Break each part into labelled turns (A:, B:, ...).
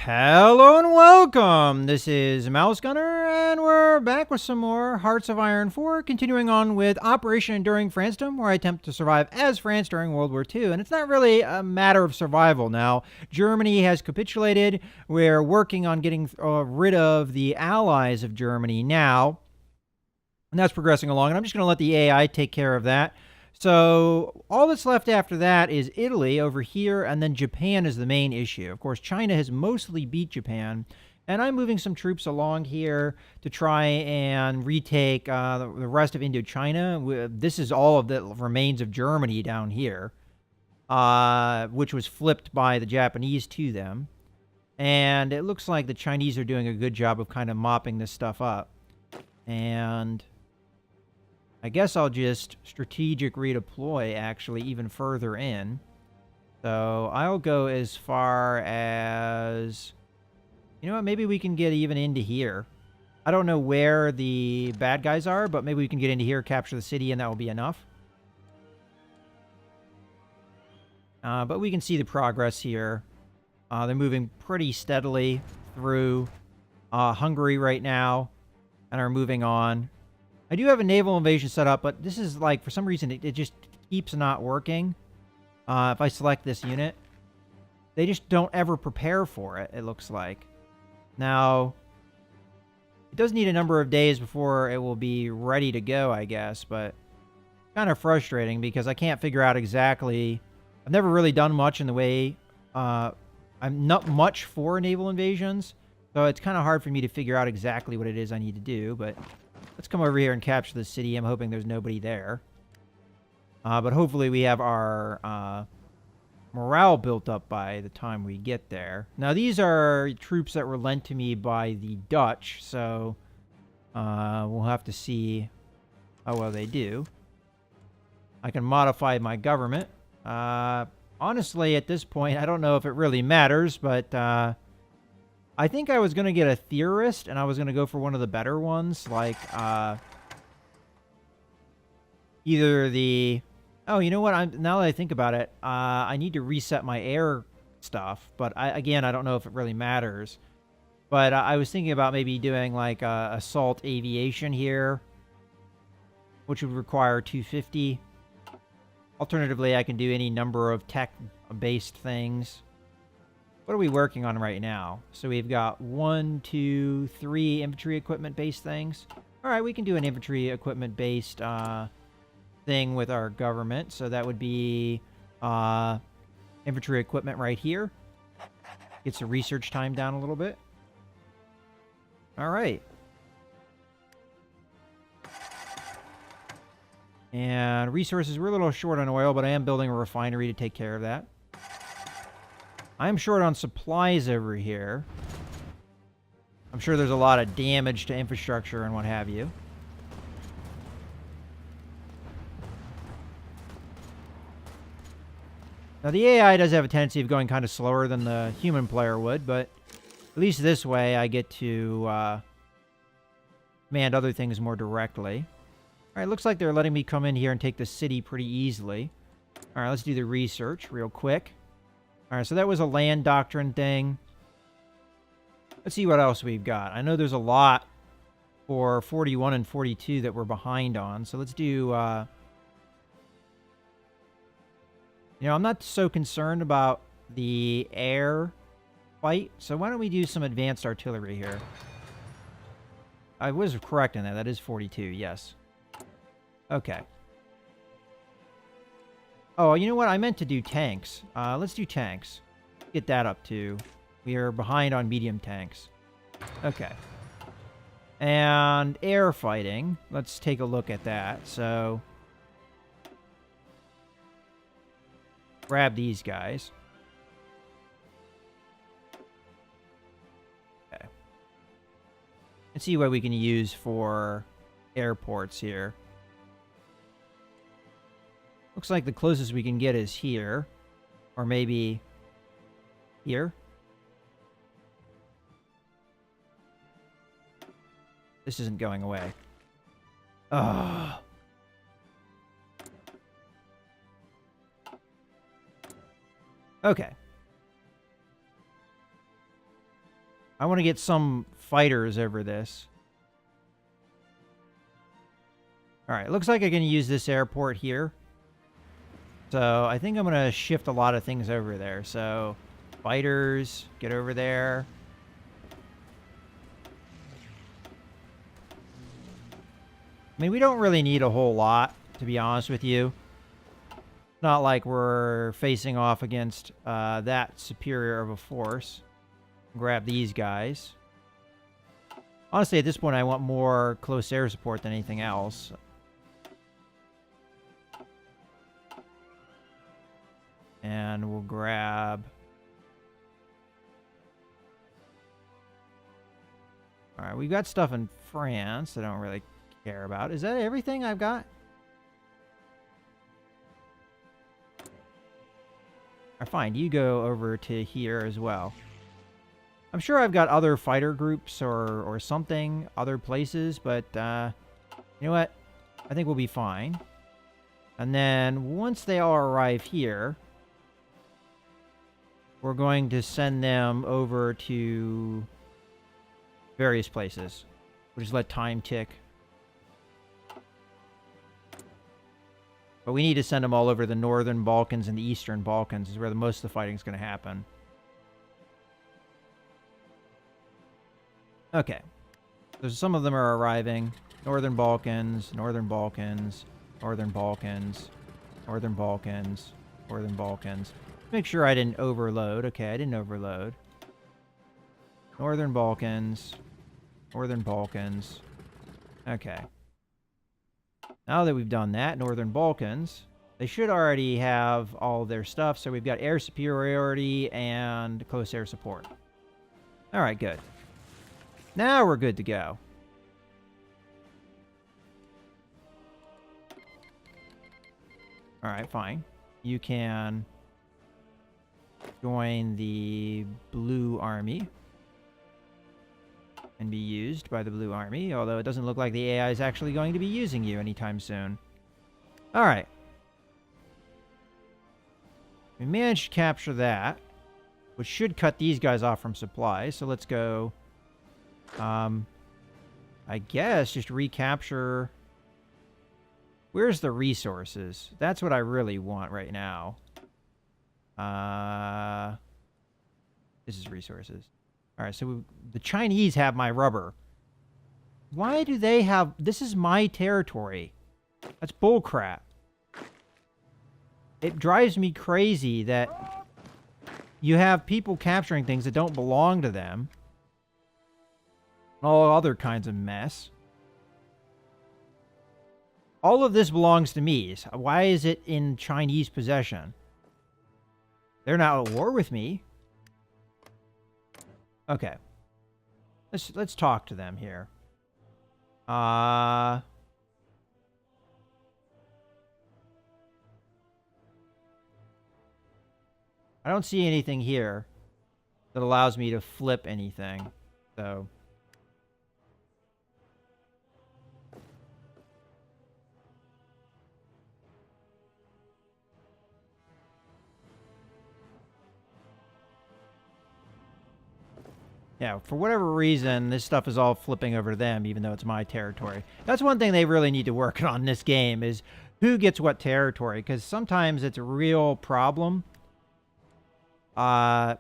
A: Hello and welcome! This is Mouse Gunner, and we're back with some more Hearts of Iron 4, continuing on with Operation Enduring Francedom, where I attempt to survive as France during World War II. And it's not really a matter of survival now. Germany has capitulated. We're working on getting rid of the allies of Germany now, and that's progressing along. And I'm just going to let the AI take care of that. So all that's left after that is Italy over here, and then Japan is the main issue. Of course, China has mostly beat Japan, and I'm moving some troops along here to try and retake the rest of Indochina. This is all of the remains of Germany down here, which was flipped by the Japanese to them. And it looks like the Chinese are doing a good job of kind of mopping this stuff up. And I guess I'll just strategic redeploy, actually, even further in. So I'll go as far as... You know what? Maybe we can get even into here. I don't know where the bad guys are, but maybe we can get into here, capture the city, and that will be enough. But we can see the progress here. They're moving pretty steadily through Hungary right now and are moving on. I do have a naval invasion set up, but this is like, for some reason, it just keeps not working. If I select this unit, they just don't ever prepare for it, it looks like. Now, it does need a number of days before it will be ready to go, I guess, but kind of frustrating because I can't figure out exactly... I've never really done much in the way... I'm not much for naval invasions, so it's kind of hard for me to figure out exactly what it is I need to do, but... Let's come over here and capture the city. I'm hoping there's nobody there. But hopefully we have our morale built up by the time we get there. Now, these are troops that were lent to me by the Dutch, so we'll have to see how well they do. I can modify my government. Honestly, at this point, I don't know if it really matters, but... I think I was going to get a theorist, and I was going to go for one of the better ones, like, either the... Oh, you know what? Now that I think about it, I need to reset my air stuff, but, again, I don't know if it really matters. But I was thinking about maybe doing, like, assault aviation here, which would require 250. Alternatively, I can do any number of tech-based things. What are we working on right now? So we've got 1, 2, 3 infantry equipment-based things. All right, we can do an infantry equipment-based thing with our government. So that would be infantry equipment right here. Gets the research time down a little bit. All right. And resources, we're a little short on oil, but I am building a refinery to take care of that. I'm short on supplies over here. I'm sure there's a lot of damage to infrastructure and what have you. Now, the AI does have a tendency of going kind of slower than the human player would, but at least this way I get to command other things more directly. All right, looks like they're letting me come in here and take the city pretty easily. All right, let's do the research real quick. All right, so that was a land doctrine thing. Let's see what else we've got. I know there's a lot for 41 and 42 that we're behind on. So let's do, you know, I'm not so concerned about the air fight. So why don't we do some advanced artillery here? I was correct in that. That is 42, yes. Okay. Oh, you know what? I meant to do tanks. Let's do tanks. Get that up too. We are behind on medium tanks. Okay. And air fighting. Let's take a look at that. So, grab these guys. Okay. Let's see what we can use for airports here. Looks like the closest we can get is here. Or maybe here. This isn't going away. Ugh. Okay. I want to get some fighters over this. All right, looks like I can use this airport here. So I think I'm going to shift a lot of things over there. So fighters, get over there. I mean, we don't really need a whole lot, to be honest with you. Not like we're facing off against that superior of a force. Grab these guys. Honestly, at this point, I want more close air support than anything else. And we'll grab... Alright, we've got stuff in France that I don't really care about. Is that everything I've got? Alright, fine. You go over to here as well. I'm sure I've got other fighter groups or something, other places, but you know what? I think we'll be fine. And then once they all arrive here, we're going to send them over to various places. We'll just let time tick. But we need to send them all over the northern Balkans and the eastern Balkans is where the most of the fighting is going to happen. Okay. So some of them are arriving. Northern Balkans, Northern Balkans, Northern Balkans, Northern Balkans, Northern Balkans. Make sure I didn't overload. Okay, I didn't overload. Northern Balkans, Northern Balkans. Okay. Now that we've done that, Northern Balkans, they should already have all their stuff. So we've got air superiority and close air support. All right, good. Now we're good to go. All right, fine. You can join the Blue Army and be used by the Blue Army, although it doesn't look like the AI is actually going to be using you anytime soon. All right. We managed to capture that, which should cut these guys off from supplies. So let's go, I guess, just recapture. Where's the resources? That's what I really want right now. This is resources. All right, so the Chinese have my rubber. Why do they have... This is my territory. That's bullcrap. It drives me crazy that you have people capturing things that don't belong to them. All other kinds of mess. All of this belongs to me. So why is it in Chinese possession? They're not at war with me. Okay. Let's talk to them here. I don't see anything here that allows me to flip anything. So yeah, for whatever reason, this stuff is all flipping over to them, even though it's my territory. That's one thing they really need to work on in this game, is who gets what territory, because sometimes it's a real problem. And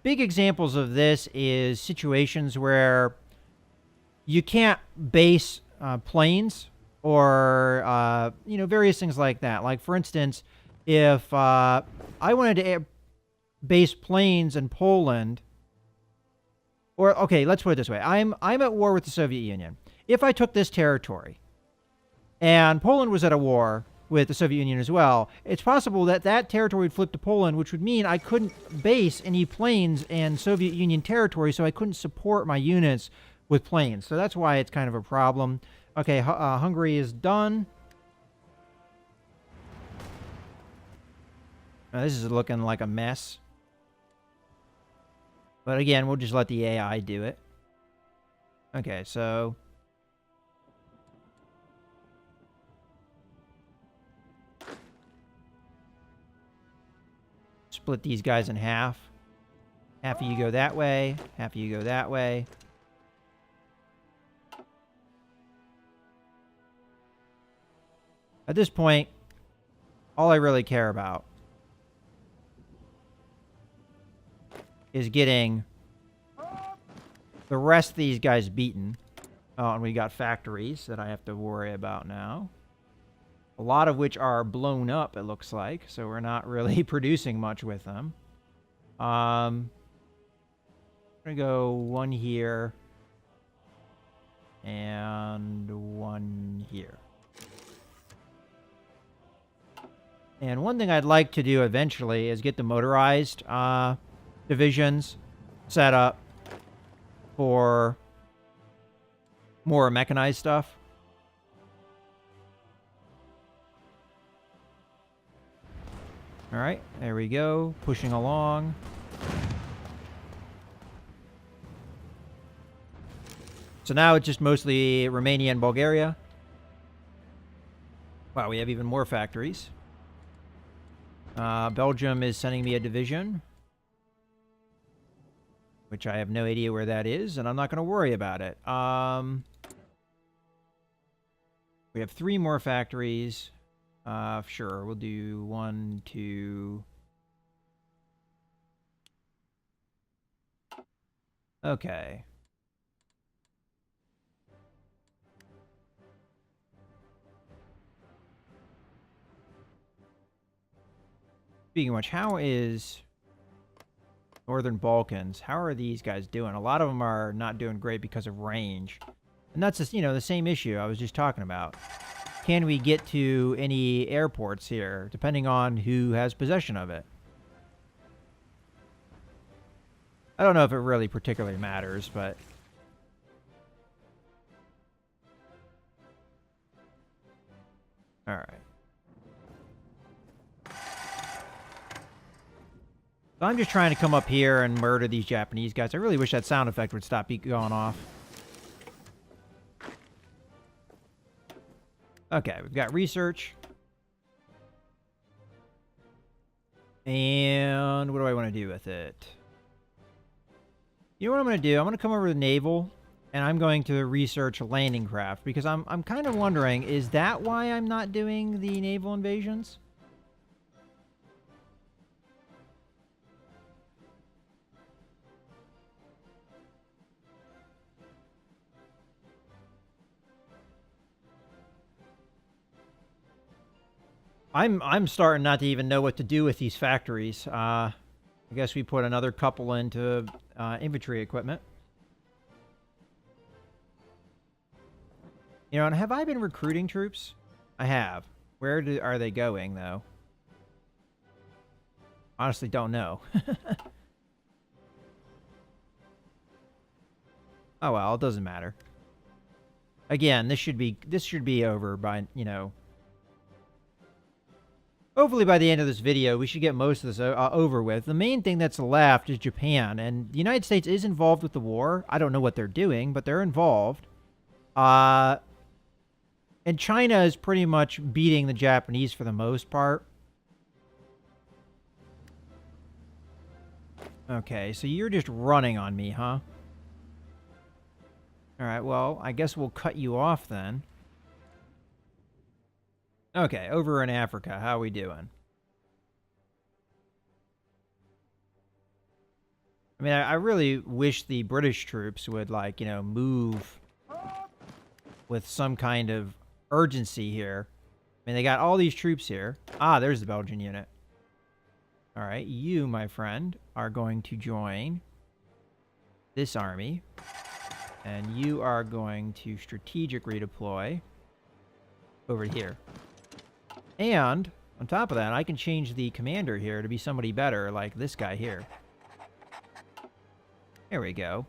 A: big examples of this is situations where you can't base planes or, you know, various things like that. Like, for instance, if I wanted to base planes in Poland, or okay, let's put it this way: I'm at war with the Soviet Union. If I took this territory, and Poland was at a war with the Soviet Union as well, it's possible that that territory would flip to Poland, which would mean I couldn't base any planes in Soviet Union territory, so I couldn't support my units with planes. So that's why it's kind of a problem. Okay, Hungary is done. Now, this is looking like a mess. But again, we'll just let the AI do it. Okay, so split these guys in half. Half of you go that way. Half of you go that way. At this point, all I really care about is getting the rest of these guys beaten. Oh, and we got factories that I have to worry about now. A lot of which are blown up, it looks like. So we're not really producing much with them. I'm going to go one here. And one here. And one thing I'd like to do eventually is get the motorized divisions set up for more mechanized stuff. All right, there we go. Pushing along. So now it's just mostly Romania and Bulgaria. Wow, we have even more factories. Belgium is sending me a division, which I have no idea where that is, and I'm not going to worry about it. We have 3 more factories. Sure, we'll do 1, 2. Okay. Speaking of which, how is Northern Balkans? How are these guys doing? A lot of them are not doing great because of range. And that's just, the same issue I was just talking about. Can we get to any airports here, depending on who has possession of it? I don't know if it really particularly matters, but... Alright. So I'm just trying to come up here and murder these Japanese guys. I really wish that sound effect would stop going off. Okay, we've got research. And what do I want to do with it? You know what I'm going to do? I'm going to come over to naval, and I'm going to research landing craft, because I'm kind of wondering, is that why I'm not doing the naval invasions? I'm starting not to even know what to do with these factories. I guess we put another couple into infantry equipment. And have I been recruiting troops? I have. Where are they going, though? Honestly, don't know. Oh well, it doesn't matter. Again, this should be over by, hopefully by the end of this video, we should get most of this over with. The main thing that's left is Japan, and the United States is involved with the war. I don't know what they're doing, but they're involved. And China is pretty much beating the Japanese for the most part. Okay, so you're just running on me, huh? Alright, well, I guess we'll cut you off then. Okay, over in Africa, how are we doing? I mean, I really wish the British troops would, move with some kind of urgency here. I mean, they got all these troops here. Ah, there's the Belgian unit. All right, you, my friend, are going to join this army. And you are going to strategic redeploy over here. And on top of that, I can change the commander here to be somebody better, like this guy here. There we go.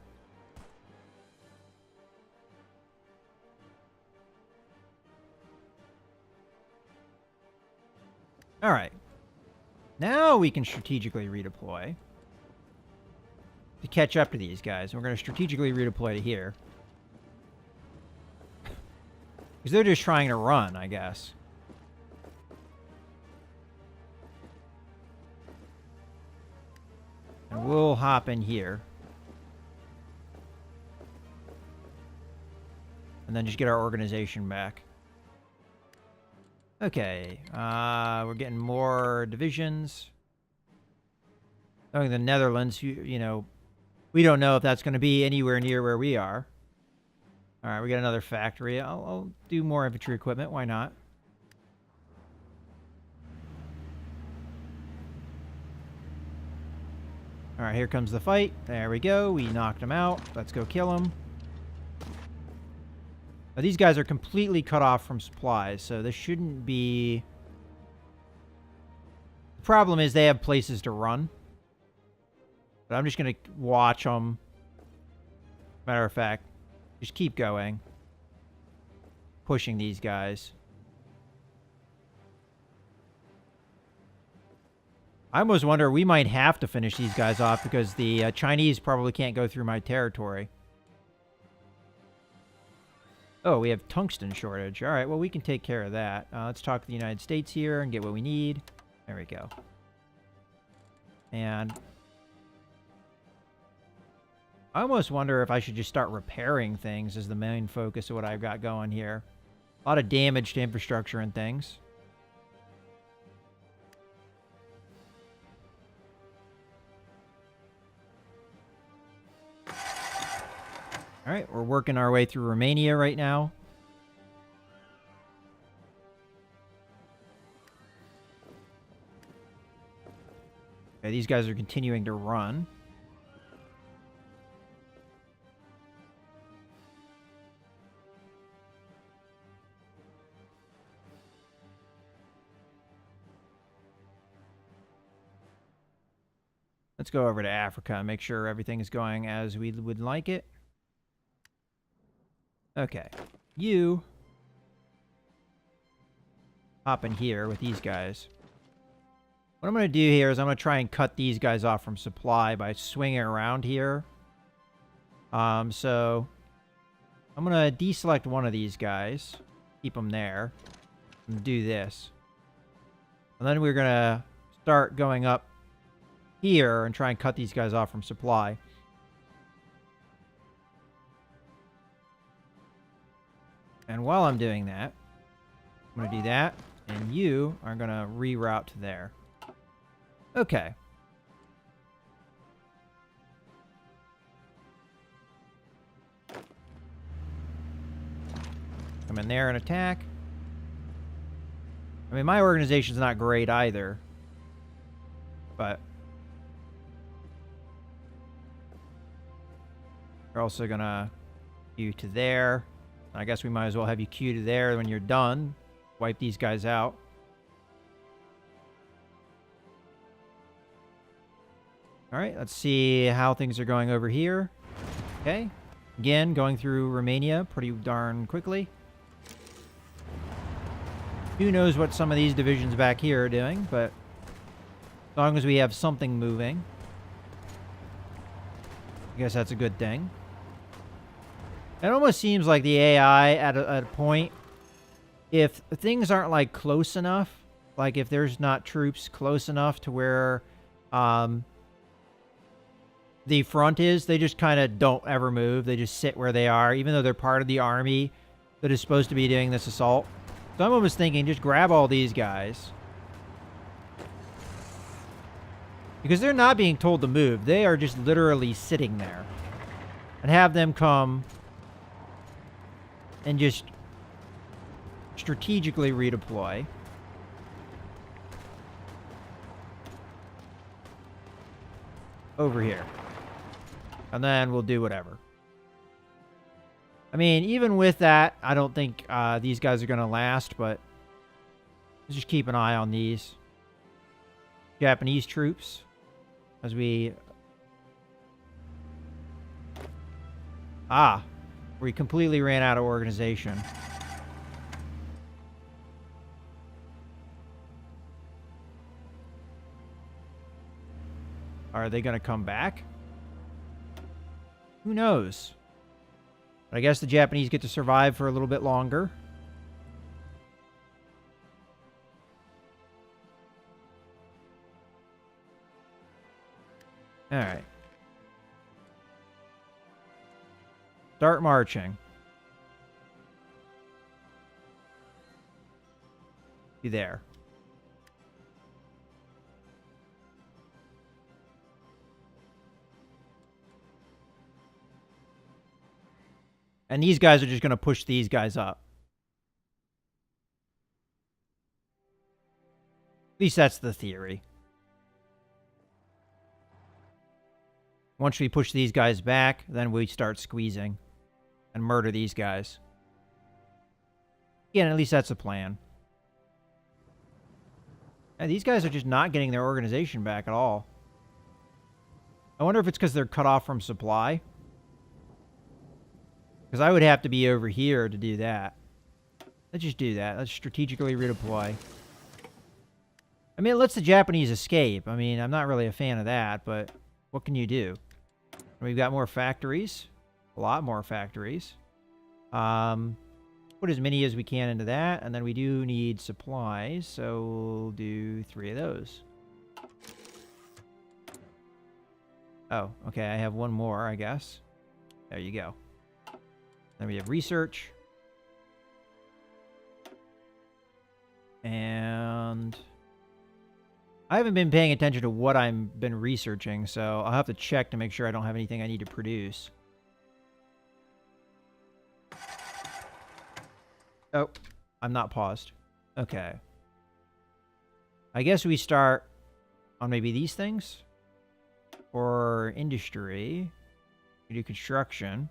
A: All right. Now we can strategically redeploy to catch up to these guys. We're going to strategically redeploy to here. Because they're just trying to run, I guess. And we'll hop in here. And then just get our organization back. Okay. We're getting more divisions. Knowing the Netherlands, you know, we don't know if that's going to be anywhere near where we are. All right, we got another factory. I'll do more infantry equipment. Why not? All right, here comes the fight. There we go. We knocked him out. Let's go kill him. Now, these guys are completely cut off from supplies, so this shouldn't be... The problem is they have places to run. But I'm just going to watch them. Matter of fact, just keep going. Pushing these guys. I almost wonder, we might have to finish these guys off because the Chinese probably can't go through my territory. Oh, we have tungsten shortage. All right, well, we can take care of that. Let's talk to the United States here and get what we need. There we go. And I almost wonder if I should just start repairing things as the main focus of what I've got going here. A lot of damage to infrastructure and things. All right, we're working our way through Romania right now. Okay, these guys are continuing to run. Let's go over to Africa and make sure everything is going as we would like it. Okay. You hop in here with these guys. What I'm going to do here is I'm going to try and cut these guys off from supply by swinging around here. So I'm going to deselect one of these guys. Keep them there. And do this. And then we're going to start going up here and try and cut these guys off from supply. And while I'm doing that, I'm going to do that, and you are going to reroute to there. Okay. Come in there and attack. I mean, my organization's not great either, but we're also going to do to there. I guess we might as well have you queue to there when you're done. Wipe these guys out. All right, let's see how things are going over here. Okay. Again, going through Romania pretty darn quickly. Who knows what some of these divisions back here are doing, but as long as we have something moving, I guess that's a good thing. It almost seems like the AI at a point, if things aren't like close enough, like if there's not troops close enough to where the front is, they just kind of don't ever move. They just sit where they are, even though they're part of the army that is supposed to be doing this assault. So I'm almost thinking, just grab all these guys. Because they're not being told to move. They are just literally sitting there. And have them come and just strategically redeploy. Over here. And then we'll do whatever. I mean, even with that, I don't think these guys are going to last, but let's just keep an eye on these Japanese troops as we... we completely ran out of organization. Are they going to come back? Who knows? But I guess the Japanese get to survive for a little bit longer. Alright. Start marching. You there. And these guys are just going to push these guys up. At least that's the theory. Once we push these guys back, then we start squeezing and murder these guys. Yeah, at least that's a plan. And these guys are just not getting their organization back at all. I wonder if it's because they're cut off from supply. Because I would have to be over here to do that. Let's just do that. Let's strategically redeploy. I mean, it lets the Japanese escape. I mean, I'm not really a fan of that, but what can you do? We've got more factories. A lot more factories. Put as many as we can into that, and then we do need supplies, so we'll do 3 of those. Oh, okay, I have one more, I guess. There you go. Then we have research. And I haven't been paying attention to what I've been researching, so I'll have to check to make sure I don't have anything I need to produce. Oh, I'm not paused. Okay. I guess we start on maybe these things. Or industry. We do construction.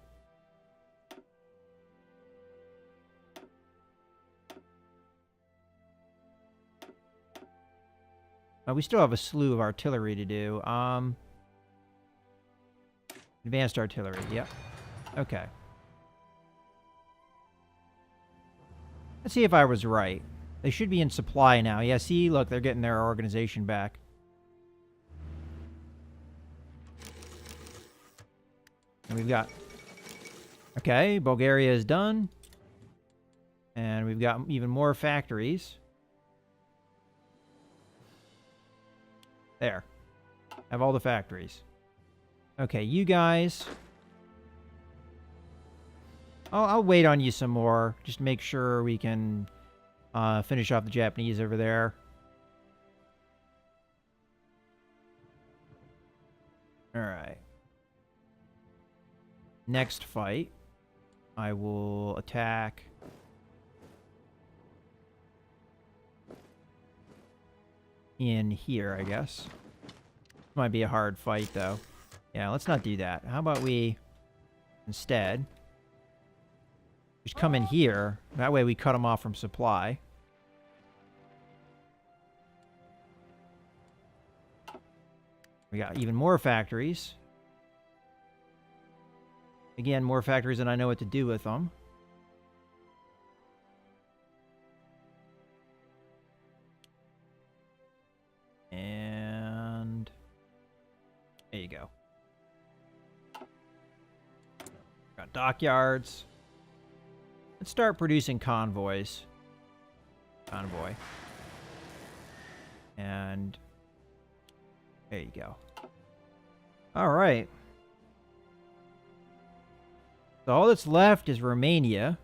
A: We still have a slew of artillery to do. Advanced artillery, yep. Okay. Let's see if I was right. They should be in supply now. Yeah, see, look, they're getting their organization back. And we've got... Okay, Bulgaria is done. And we've got even more factories. There. Have all the factories. Okay, you guys... I'll wait on you some more. Just make sure we can finish off the Japanese over there. Alright. Next fight, I will attack... in here, I guess. Might be a hard fight, though. Yeah, let's not do that. How about we, instead, just come in here. That way we cut them off from supply. We got even more factories. Again, more factories than I know what to do with them. And there you go. Got dockyards. Let's start producing convoys. Convoy. And there you go. All right. So all that's left is Romania.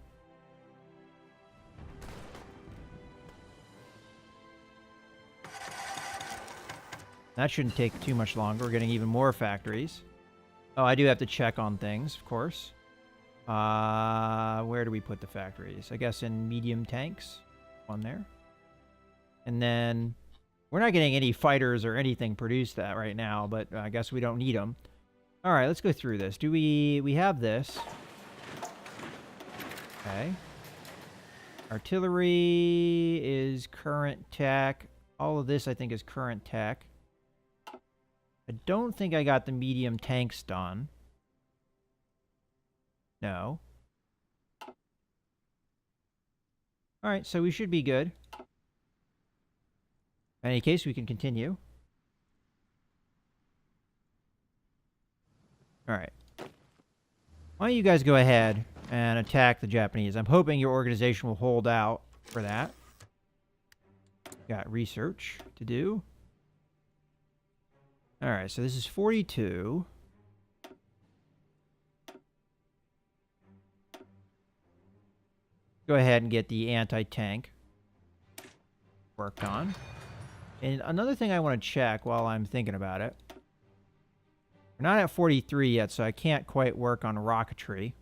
A: That shouldn't take too much longer. We're getting even more factories. Oh, I do have to check on things, of course. Where do we put the factories? I guess in medium tanks. One there. And then we're not getting any fighters or anything produced that right now, but I guess we don't need them. All right, let's go through this. Do we have this? Okay. Artillery is current tech. All of this, I think, is current tech. I don't think I got the medium tanks done. No. Alright, so we should be good. In any case, we can continue. Alright. Why don't you guys go ahead and attack the Japanese? I'm hoping your organization will hold out for that. Got research to do. All right, so this is 42. Go ahead and get the anti-tank worked on. And another thing I want to check while I'm thinking about it. We're not at 43 yet, so I can't quite work on rocketry.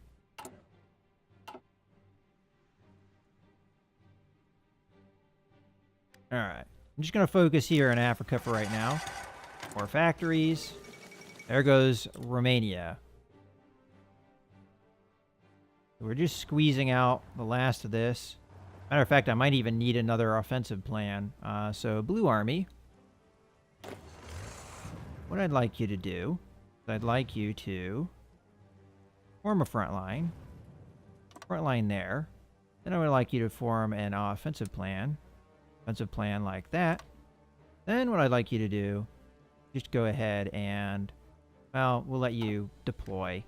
A: Alright. I'm just going to focus here in Africa for right now. More factories. There goes Romania. We're just squeezing out the last of this. Matter of fact, I might even need another offensive plan. So, Blue Army. What I'd like you to do is I'd like you to form a front line. Front line there. Then I would like you to form an offensive plan. Offensive plan like that. Then what I'd like you to do, just go ahead and, well, we'll let you deploy.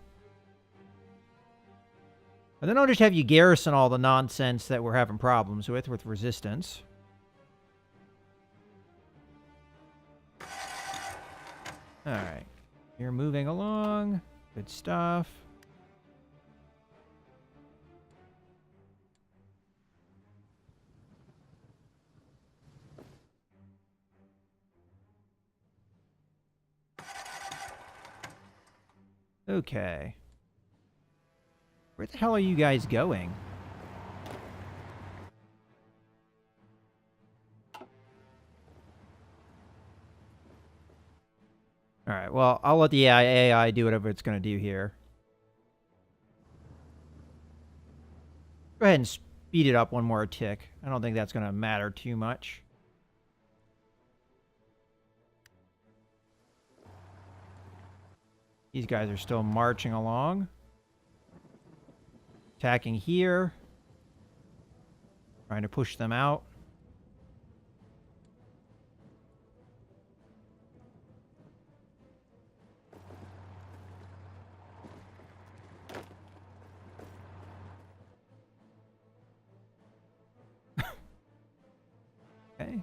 A: And then I'll just have you garrison all the nonsense that we're having problems with resistance. Alright. You're moving along. Good stuff. Okay. Where the hell are you guys going? Alright, well, I'll let the AI do whatever it's going to do here. Go ahead and speed it up one more tick. I don't think that's going to matter too much. These guys are still marching along. Attacking here. Trying to push them out. Okay.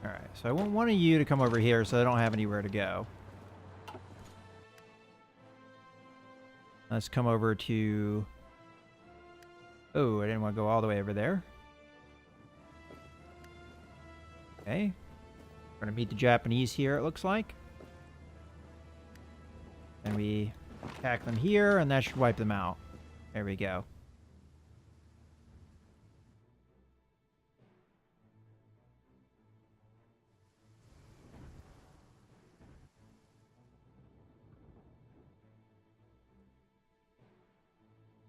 A: Alright, so I want one of you to come over here so I don't have anywhere to go. Let's come over to... Oh, I didn't want to go all the way over there. Okay. We're going to meet the Japanese here, it looks like. And we attack them here, and that should wipe them out. There we go.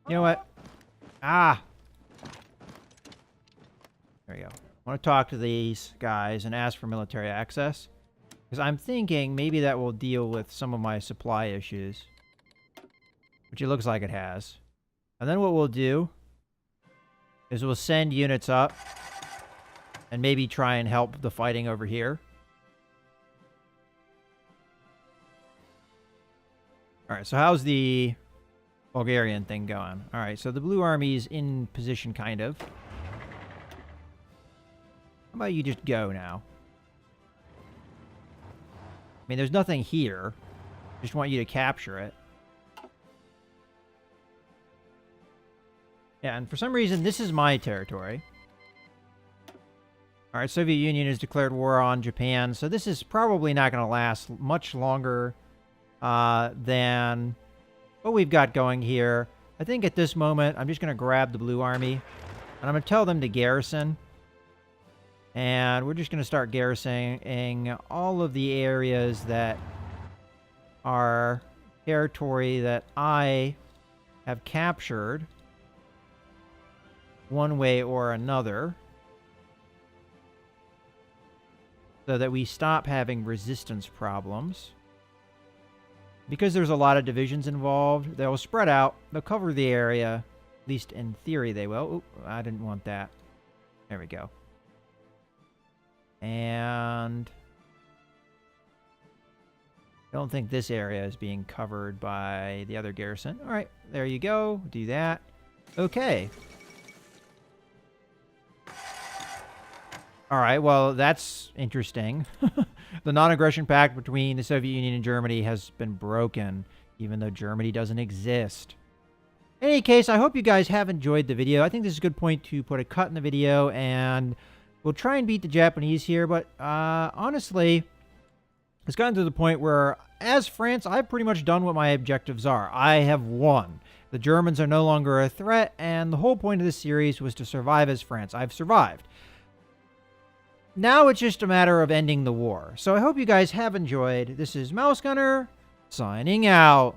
A: You know what? Ah! There we go. I want to talk to these guys and ask for military access. Because I'm thinking maybe that will deal with some of my supply issues. Which it looks like it has. And then what we'll do is we'll send units up and maybe try and help the fighting over here. Alright, so how's the Bulgarian thing going? Alright, so the Blue Army's in position, kind of. How about you just go now? I mean, there's nothing here. Just want you to capture it. Yeah, and for some reason, this is my territory. Alright, Soviet Union has declared war on Japan, so this is probably not going to last much longer than what we've got going here. I think at this moment, I'm just going to grab the Blue Army, and I'm going to tell them to garrison. And we're just going to start garrisoning all of the areas that are territory that I have captured one way or another, so that we stop having resistance problems. Because there's a lot of divisions involved, they'll spread out, they'll cover the area, at least in theory they will. Oop, I didn't want that. There we go. And I don't think this area is being covered by the other garrison. All right, there you go. Do that. Okay. All right, well, that's interesting. The non-aggression pact between the Soviet Union and Germany has been broken, even though Germany doesn't exist. In any case, I hope you guys have enjoyed the video. I think this is a good point to put a cut in the video, and we'll try and beat the Japanese here, but honestly, it's gotten to the point where, as France, I've pretty much done what my objectives are. I have won. The Germans are no longer a threat, and the whole point of this series was to survive as France. I've survived. Now it's just a matter of ending the war. So I hope you guys have enjoyed. This is Mouse Gunner, signing out.